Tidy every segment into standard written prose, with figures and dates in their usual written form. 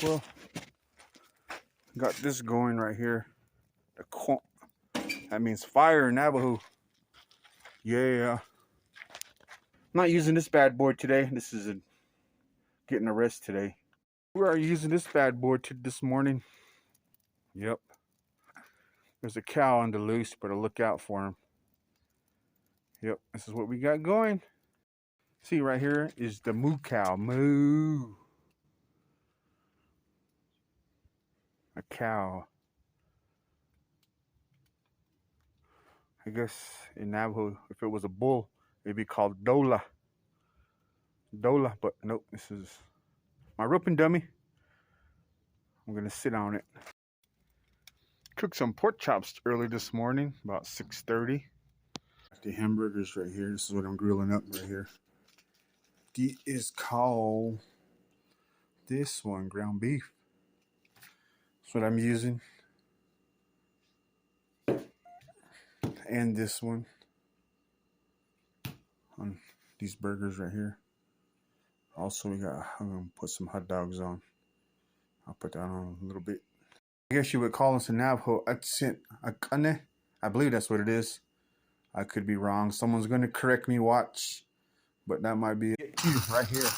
Well, got this going right here. That means fire in Navajo. Yeah. I'm not using this bad boy today. This is getting a rest today. We are using this bad boy this morning. Yep. There's a cow on the loose, better look out for him. Yep, this is what we got going. See right here is the moo cow. Moo. A cow. I guess in Navajo, if it was a bull, it'd be called Dola. Dola, but nope, this is my roping dummy. I'm gonna sit on it. Cooked some pork chops early this morning, about 6:30. The hamburgers right here. This is what I'm grilling up right here. This is called this one, ground beef. That's what I'm using. And this one on these burgers right here. Also, I'm gonna put some hot dogs on. I'll put that on a little bit. I guess you would call this in Navajo akane. I believe that's what it is. I could be wrong. Someone's gonna correct me. Watch, but that might be it too. Right here,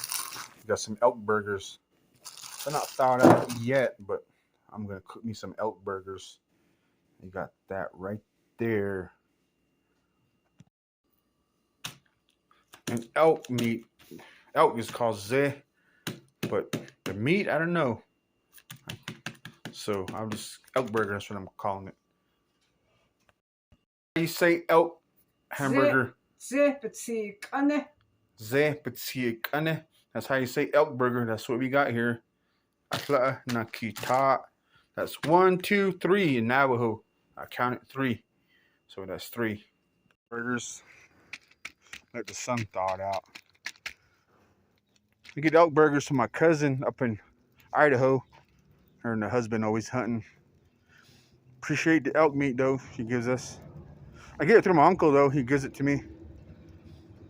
got some elk burgers. They're not thawed out yet, but I'm gonna cook me some elk burgers. You got that right there. And elk meat. Elk is called ze, but the meat, I don't know. So I'll just elk burger. That's what I'm calling it. You say elk hamburger. Ze. That's how you say elk burger. That's what we got here. That's 1, 2, 3 in Navajo. I counted 3. So that's 3 burgers. Let the sun thaw it out. We get elk burgers from my cousin up in Idaho. Her and her husband always hunting. Appreciate the elk meat though she gives us. I get it through my uncle though. He gives it to me.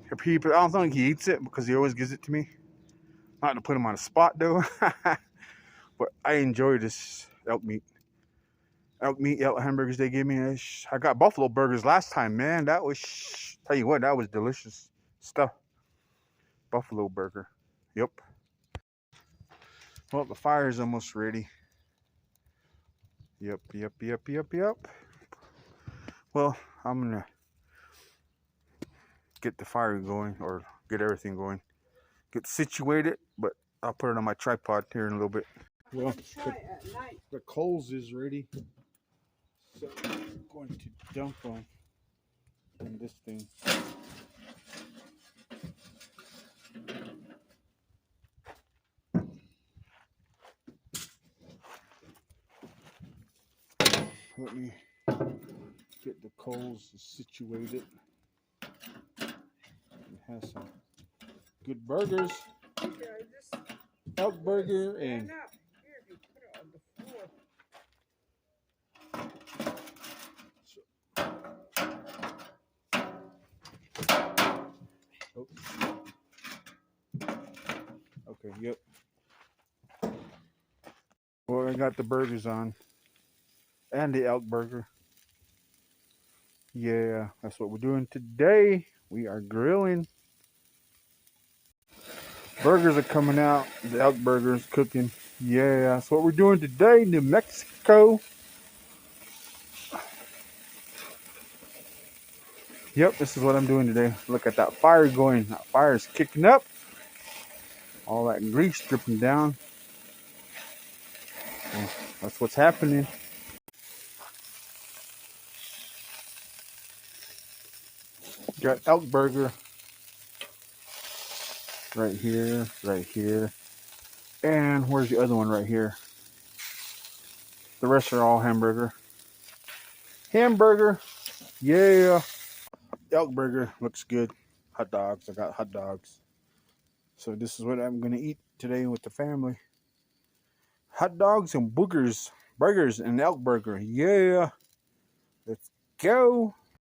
I don't think he eats it because he always gives it to me. Not to put him on a spot though. But I enjoy this elk meat. Elk hamburgers they gave me. I got buffalo burgers last time, man. That was, tell you what, that was delicious stuff. Buffalo burger. Yep. Well, the fire is almost ready. Yep. Well, I'm gonna get the fire going, or get everything going. Get situated, but I'll put it on my tripod here in a little bit. Well, the coals is ready. So I'm going to dump on this thing. Let me get the coals situated. It has some good burgers. Elk burger and okay, yep. Well, I got the burgers on. And the elk burger. Yeah, that's what we're doing today. We are grilling. Burgers are coming out. The elk burgers cooking. Yeah, that's what we're doing today. New Mexico. Yep, this is what I'm doing today. Look at that fire going. That fire is kicking up. All that grease dripping down. Well, that's what's happening. Got elk burger right here, and where's the other one right here? The rest are all hamburger. Yeah. Elk burger looks good. Hot dogs, I got hot dogs. So this is what I'm gonna eat today with the family. Hot dogs and burgers and elk burger. Yeah, let's go.